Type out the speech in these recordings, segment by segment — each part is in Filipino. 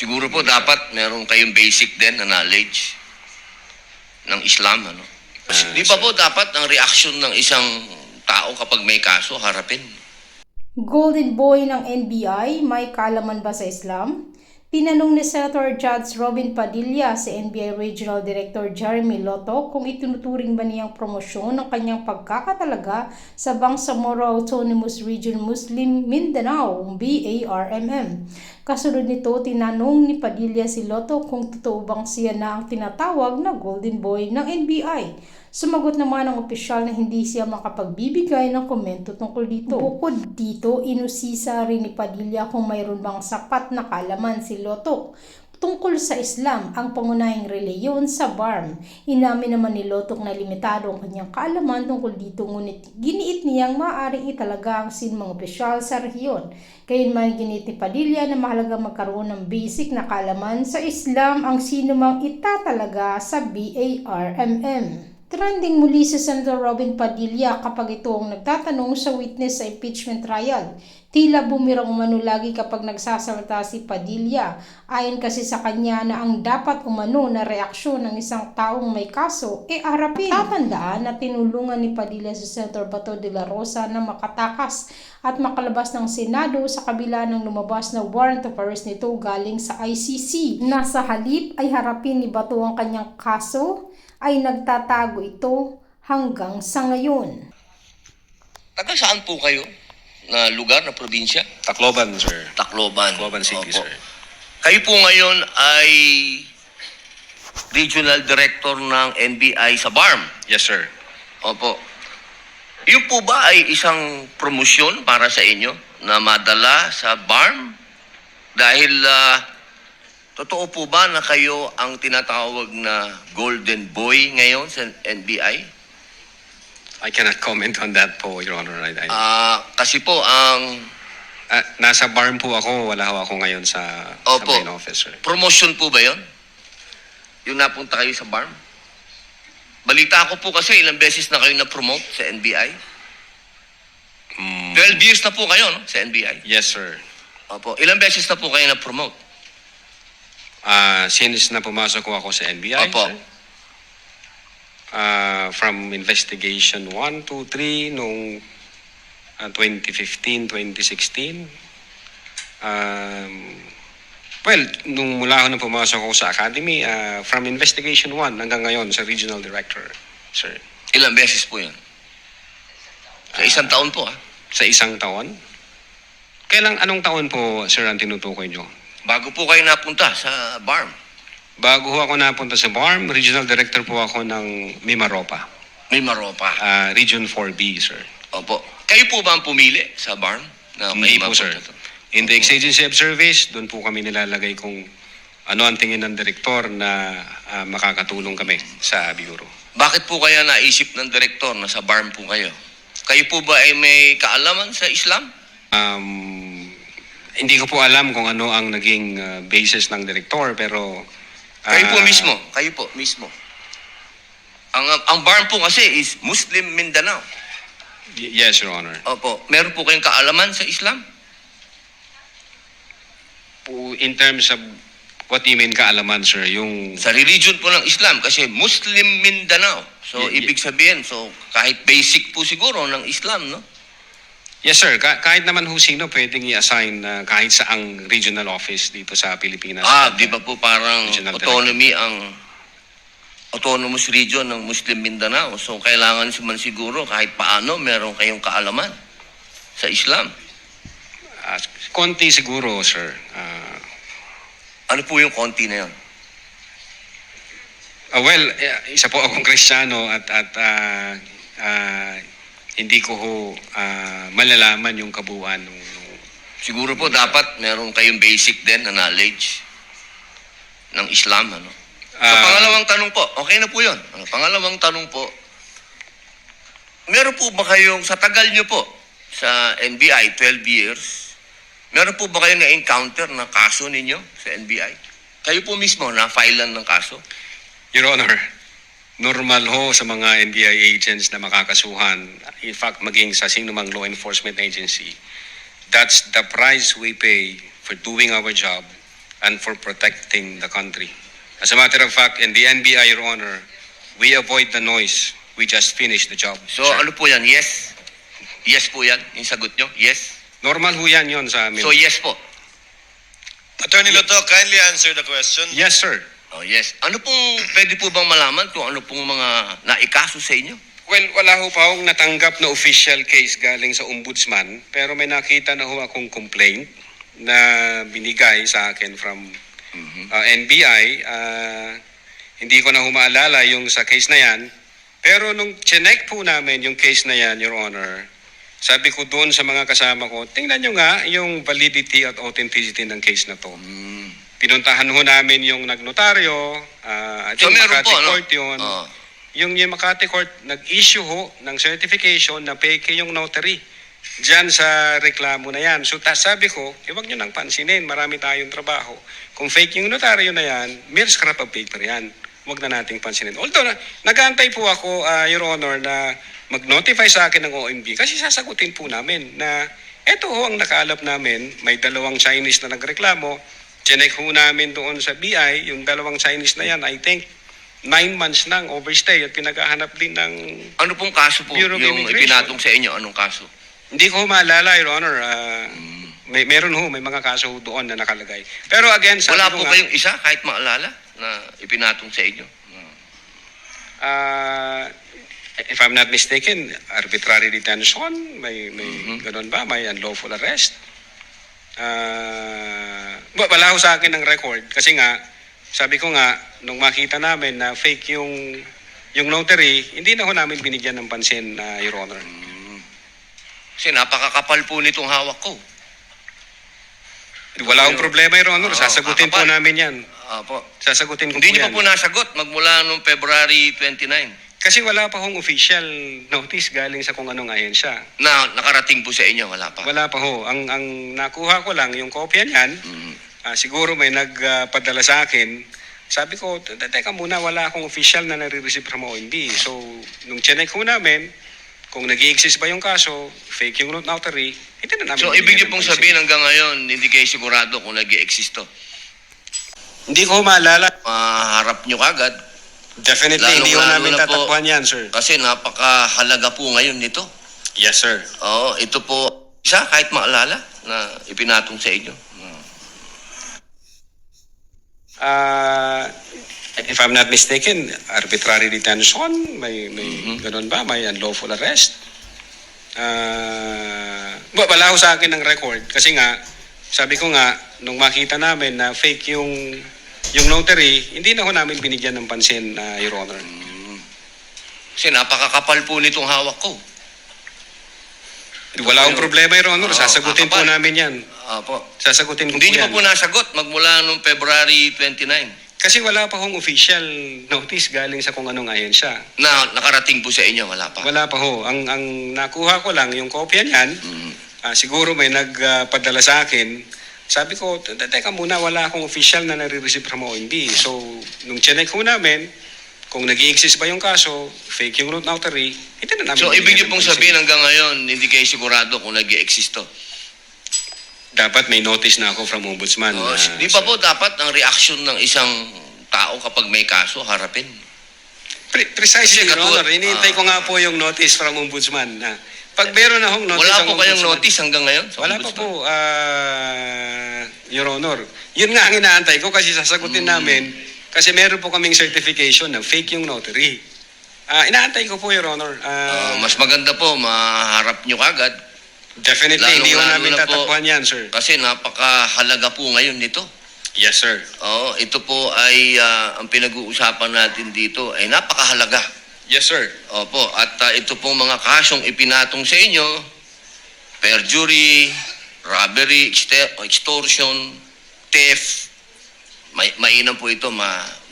Siguro po dapat meron kayong basic din na knowledge ng Islam, ano? Di ba po dapat ang reaction ng isang tao kapag may kaso, harapin? Golden Boy ng NBI, may kaalaman ba sa Islam? Tinanong ni Senator Judge Robin Padilla si NBI Regional Director Jeremy Lotto kung itinuturing ba niyang promosyon ng kanyang pagkakatalaga sa Bangsamoro Autonomous Region Muslim Mindanao, BARMM. Kasunod nito, tinanong ni Padilla si Lotto kung totoo bang siya na ang tinatawag na Golden Boy ng NBI. Sumagot naman ang opisyal na hindi siya makapagbibigay ng komento tungkol dito. Bukod dito, inusisa rin ni Padilla kung mayroon bang sapat na kaalaman si Lotto tungkol sa Islam, ang pangunahing reliyon sa BARM. Inamin naman ni Lotto na limitado ang kanyang kaalaman tungkol dito, ngunit giniit niyang maaaring italaga ang sinumang opisyal sa rehiyon. Gayunman giniit ni Padilla na mahalaga magkaroon ng basic na kaalaman sa Islam ang sinumang itatalaga sa BARMM. Trending muli si Senator Robin Padilla kapag ito ang nagtatanong sa witness sa impeachment trial. Tila bumirang umano lagi kapag nagsasalita si Padilla. Ayon kasi sa kanya na ang dapat umano na reaksyon ng isang taong may kaso harapin. Tatandaan na tinulungan ni Padilla si Senator Bato de la Rosa na makatakas at makalabas ng Senado sa kabila ng lumabas na warrant of arrest nito galing sa ICC. Nasa halip ay harapin ni Bato ang kanyang kaso, ay nagtatago ito hanggang sa ngayon. Taga saan po kayo? Na lugar, na probinsya? Tacloban, sir. Tacloban. Tacloban City, Opo. sir. Kayo po ngayon ay Regional Director ng NBI sa BARM. Yes, sir. Opo. Yun po ba ay isang promosyon para sa inyo na madala sa BARM? Dahil totoo po ba na kayo ang tinatawag na Golden Boy ngayon sa NBI? I cannot comment on that po, Your Honor. Kasi po ang Nasa BARM po ako. Wala ho ako ngayon sa Opo. main office, sir. promotion po ba yon? Yung napunta kayo sa BARM? Balita ko po kasi ilang beses na kayo na-promote sa NBI. 12 years na po kayo, no? Sa NBI. Yes, sir. Opo. Ilang beses na po kayo na-promote? Since na pumasok ko ako sa NBI, Opo. sir. From investigation 1, 2, 3 nung 2015, 2016. Well, nung mula ako na pumasok ako sa academy, from investigation 1 hanggang ngayon sa regional director, sir. Ilang beses po yun? Sa isang taon po, ah. Sa isang taon? Anong taon po, sir, ang tinutukoy nyo? Bago po kayo napunta sa BARM. Bago ho ako napunta sa BARM, regional director po ako ng Mimaropa. May Maropa. Region 4B, sir. Opo. Kayo po ba ang pumili sa BARM? Na Hindi kayo po, sir. mapunta? In the exigency of service, doon po kami nilalagay kung ano ang tingin ng direktor na makakatulong kami sa bureau. Bakit po kaya naisip ng direktor na sa BARM po kayo? Kayo po ba ay may kaalaman sa Islam? Hindi ko po alam kung ano ang naging basis ng direktor, pero Kayo po mismo. Kayo po mismo. Ang BARM po kasi is Muslim Mindanao. Yes, Your Honor. Opo. Meron po kayong kaalaman sa Islam? In terms of what do you mean kaalaman, sir? Yung Sa religion po ng Islam kasi Muslim Mindanao. So, ibig sabihin, kahit basic po siguro ng Islam, no? Yes, sir. Kahit naman ho sino pwedeng i-assign kahit saang regional office dito sa Pilipinas. Di ba po parang Regional autonomy ang autonomous region ng Muslim Mindanao. So, kailangan man siguro kahit paano meron kayong kaalaman sa Islam. Konti siguro, sir. Ano po yung konti na yun? Well, isa po akong Kristiyano at hindi ko ho malalaman yung kabuuan nung Siguro po dapat meron kayong basic din na knowledge ng Islam. Ano? Pangalawang tanong po, okay na po yun. Pangalawang tanong po, meron po ba kayong, sa tagal nyo po, sa NBI, 12 years, meron po ba kayong na-encounter na kaso ninyo sa NBI? Kayo po mismo na-filean ng kaso? Your Honor, normal ho sa mga NBI agents na makakasuhan, in fact, maging sa sinumang law enforcement agency. That's the price we pay for doing our job and for protecting the country. As a matter of fact, in the NBI, Your Honor, we avoid the noise. We just finish the job. So sir. ano po yan? Yes? Yes po yan? Yung sagot nyo? Yes? Normal ho yan yun sa amin. So yes po? Attorney Loto, kindly answer the question. Yes, sir. Oh, yes. Ano pong, pwede po bang malaman kung ano pong mga naikaso sa inyo? Well, wala ho pa akong natanggap na official case galing sa ombudsman, pero may nakita na ho akong complaint na binigay sa akin from NBI. Hindi ko na humaalala yung sa case na yan. Pero nung chinek po namin yung case na yan, Your Honor, sabi ko doon sa mga kasama ko, tingnan nyo nga yung validity at authenticity ng case na to. Pinuntahan ho namin yung nagnotaryo, I So think meron Makati po, no? Court yun. Oh. Yung Makati Court, nag-issue ho ng certification na fake yung notary dyan sa reklamo na yan. So sabi ko, huwag nyo nang pansinin, marami tayong trabaho. Kung fake yung notaryo na yan, mere scrap of paper yan. Huwag na nating pansinin. Although, nag-aantay po ako, Your Honor, na mag-notify sa akin ng OMB kasi sasagutin po namin na eto ho ang nakaalap namin, may dalawang Chinese na nagreklamo, chinek ho namin doon sa BI, yung dalawang Chinese na yan, I think, 9 months nang overstay at pinaghahanap din ng... Ano pong kaso po Bureau of yung Immigration. ipinatong sa inyo? Anong kaso? Hindi ko maalala, Your Honor. Meron ho, may mga kaso ho doon na nakalagay. Pero again, sabi Wala ko po nga, kayong isa kahit maalala na ipinatong sa inyo? if I'm not mistaken, arbitrary detention, may ganun ba? May unlawful arrest? Wala ho sa akin ng record kasi nga, sabi ko nga, nung makita namin na fake yung notary, hindi na ho namin binigyan ng pansin, Your Honor. Kasi napakakapal po nitong hawak ko. Wala akong problema, Your Honor. Oo, Sasagutin po kakapal. namin yan. Apo. Sasagutin ko Hindi po niyo yan. pa po nasagot magmula noong February 29 Kasi wala pa hong official notice galing sa kung anong ahensya. na nakarating po sa inyo. Wala pa. Wala pa ho. Ang nakuha ko lang, yung kopya niyan, siguro may nagpadala sa akin. Sabi ko, teka muna, wala akong official na nare-receive from OMB. So, nung chinek ho namin, kung nag-i-exist ba yung kaso, fake yung notary, hindi na namin... So, binigyan ibig niyo ng pong pansin. sabihin hanggang ngayon, hindi kayo sigurado kung nag-i-exist to. Hindi ko maalala. Maharap niyo kagad Definitely, hindi ko Lalong-lalo namin na po. tatakbuhan yan, sir. kasi napakahalaga po ngayon nito. Yes, sir. Oo, ito po isa kahit maalala na ipinatong sa inyo. If I'm not mistaken, arbitrary detention, may ganun ba? May unlawful arrest? Wala ho sa akin ng record kasi nga, sabi ko nga, nung makita namin na fake yung notary, hindi na ho namin binigyan ng pansin, Your Honor. Kasi napakakapal po nitong hawak ko. Wala akong problema, Your Honor. Oo, Sasagutin po kakapal. namin yan. Apo. Sasagutin ko Hindi po niyo yan. pa po nasagot magmula noong February 29 Kasi wala pa hong official notice galing sa kung anong ahensya. na nakarating po sa inyo. Wala pa. Wala pa ho. Ang nakuha ko lang, yung kopya niyan, siguro may nagpadala sa akin. Sabi ko, teka muna, wala akong official na nare-receive from OMB. So, nung chinek ho namin, kung nag-i-exist ba yung kaso, fake yung notary, hindi na namin... So, ibig niyo binigyan ng pong pansin. sabihin hanggang ngayon, hindi kayo sigurado kung nag-i-exist to. Dapat may notice na ako from Ombudsman. Oh, di ba po dapat ang reaction ng isang tao kapag may kaso, harapin? Precisely, Kasi Your Honor. Hinihintay ko nga po yung notice from Ombudsman. Pag meron na hong notice Wala ang po kayong Ombudsman- notice hanggang ngayon? sa Wala pa Ombudsman? po, Your Honor. Yun nga ang inaantay ko kasi sasagutin namin kasi meron po kaming certification na fake yung notary. Inaantay ko po, Your Honor. Mas maganda po, maharap nyo kagad. Definitely, hindi ko lalong-lalo namin na po. tatakbuhan yan, sir. Kasi napakahalaga po ngayon nito. Yes, sir. Oo, ito po ay ang pinag-uusapan natin dito ay napakahalaga. Yes, sir. Opo, at ito pong mga kasong ipinatong sa inyo, perjury, robbery, extortion, theft, mainam po ito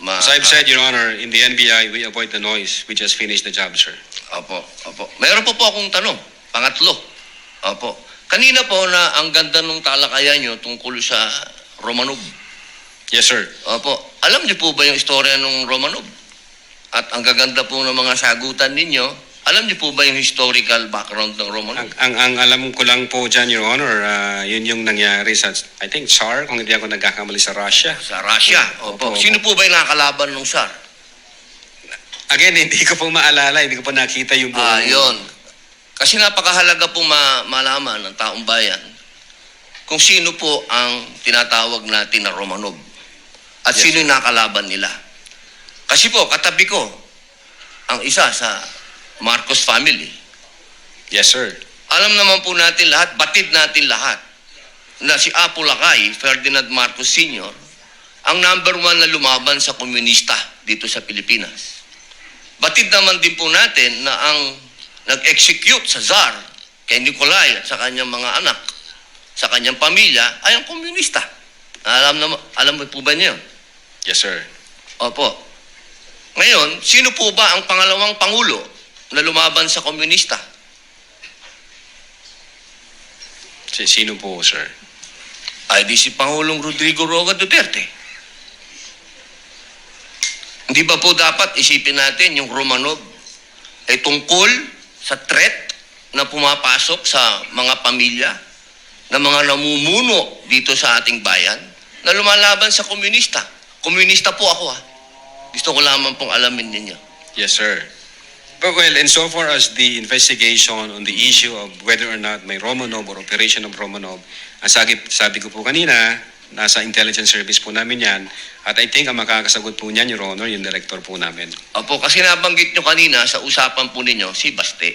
As I've said, Your Honor, in the NBI, we avoid the noise. We just finish the job, sir. Opo, opo. Meron po akong tanong, pangatlo. Opo. Kanina po na ang ganda ng talakayan nyo tungkol sa Romanov. Yes, sir. Opo. Alam niyo po ba yung istorya ng Romanov? At ang gaganda po ng mga sagutan ninyo Alam niyo po ba yung historical background ng Romanov? Ang alam ko lang po dyan, Your Honor, yun yung nangyari sa, I think, SAR, kung hindi ako nagkakamali sa Russia. Sa Russia. Opo. Sino po ba yung nakakalaban ng SAR? Again, hindi ko po maalala, hindi ko po nakita yung buong... Yun. Kasi napakahalaga po malaman ng taong bayan kung sino po ang tinatawag natin na Romanov at Yes, sino yung nakalaban nila. Kasi po, katabi ko ang isa sa Marcos family. Yes, sir. Alam naman po natin lahat, batid natin lahat, na si Apo Lakay, Ferdinand Marcos Sr., ang number 1 na lumaban sa komunista dito sa Pilipinas. Batid naman din po natin na ang nag-execute sa Tsar kay Nikolai at sa kanyang mga anak, sa kanyang pamilya, ay ang komunista. Alam mo po ba niyo? Yes, sir. Opo. Ngayon, sino po ba ang pangalawang pangulo na lumaban sa komunista? Sino po, sir? Ay di si Pangulong Rodrigo Roa Duterte. Hindi ba po dapat isipin natin yung Romanov ay tungkol sa threat na pumapasok sa mga pamilya na mga namumuno dito sa ating bayan na lumalaban sa komunista. Komunista po ako Gusto ko lamang pong alamin ninyo. Yes, sir. But well, insofar as the investigation on the issue of whether or not may Romanov or operation of Romanov, ang sabi ko po kanina, nasa intelligence service po namin yan, at I think ang makakasagot po niyan, Your Honor, yung director po namin. Opo, kasi nabanggit nyo kanina sa usapan po ninyo, si Baste.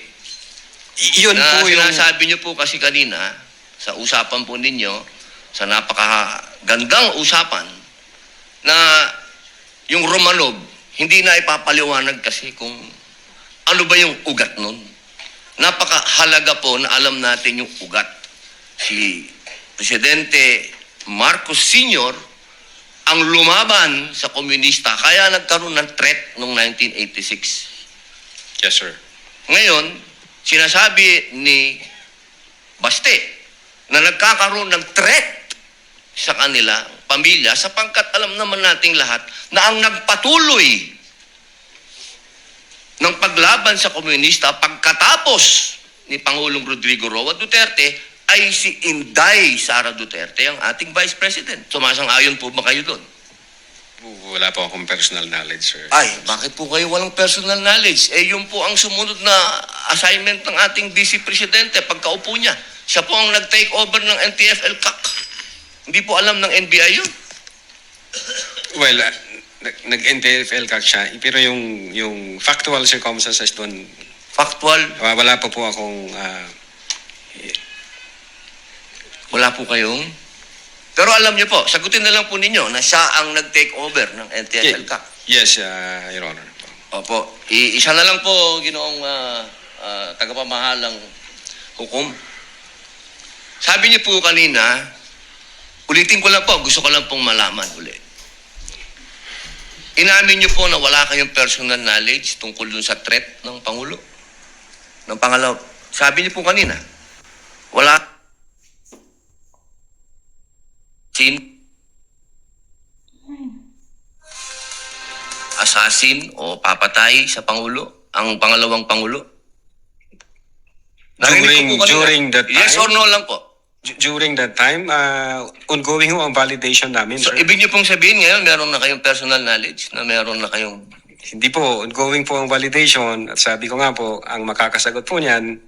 Yun Na po yung... sinasabi nyo po kasi kanina, sa usapan po ninyo, sa napakagandang usapan, na yung Romanov, hindi na ipapaliwanag kasi kung ano ba yung ugat nun. Napakahalaga po na alam natin yung ugat. Si Presidente Marcos Sr. ang lumaban sa komunista, kaya nagkaroon ng threat noong 1986. Yes, sir. Ngayon, sinasabi ni Baste na nagkakaroon ng threat sa kanila, pamilya, sapagkat alam naman nating lahat na ang nagpatuloy ng paglaban sa komunista pagkatapos ni Pangulong Rodrigo Roa Duterte ay si Inday Sara Duterte, ang ating Vice President. Sumasang-ayon po ba kayo doon? Wala po akong personal knowledge, sir. Ay, bakit po kayo walang personal knowledge? Yun po ang sumunod na assignment ng ating Vice Presidente pagkaupo niya. Siya po ang nag-take over ng NTF-ELCAC. Hindi po alam ng NBI yun. Well, nag-NTF-ELCAC siya, pero yung factual circumstances doon, Factual, wala pa po akong... wala po kayong... Pero alam niyo po, sagutin na lang po ninyo na siya ang nag-take over ng NTF-ELCAC. Yes, Your Honor. Opo. Isa na lang po, ginoong tagapamahalang hukom. Sabi niyo po kanina, ulitin ko lang po, gusto ko lang pong malaman uli. Inamin niyo po na wala kayong personal knowledge tungkol dun sa threat ng Pangulo? Ng pangalaw. Sabi niyo po kanina, wala assassin o papatay sa Pangulo, ang pangalawang Pangulo? Narinig ko po kanina. During that time? Yes or no lang po. During that time, ongoing ho ang validation namin, So, sir. ibig niyo pong sabihin ngayon, meron na kayong personal knowledge, na meron na kayong... Hindi po, ongoing po ang validation. At sabi ko nga po, ang makakasagot po niyan,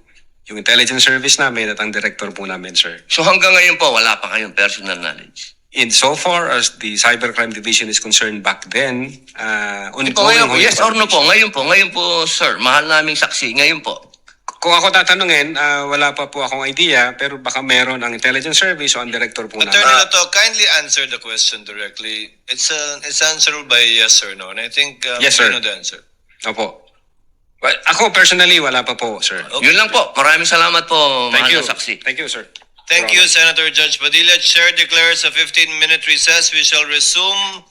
yung intelligence service namin at ang director po namin, sir. So, hanggang ngayon po, wala pa kayong personal knowledge. In so far as the Cybercrime Division is concerned back then, Ito ongoing ngayon ho po, yung yes or no po, validation. ngayon po, sir, mahal naming saksi, ngayon po. Kung ako tatanungin, wala pa po akong idea, pero baka meron ang intelligence service o ang director po namin. Attorney Loto, kindly answer the question directly. It's answerable by yes or no. And I think Yes, you sir. know the answer. Opo. Well, ako personally, wala pa po, sir. Okay. Yun lang po, maraming salamat po, mahal Thank you. na saksi. Thank you, sir. Thank you, Senator Judge Padilla. Chair declares a 15-minute recess. We shall resume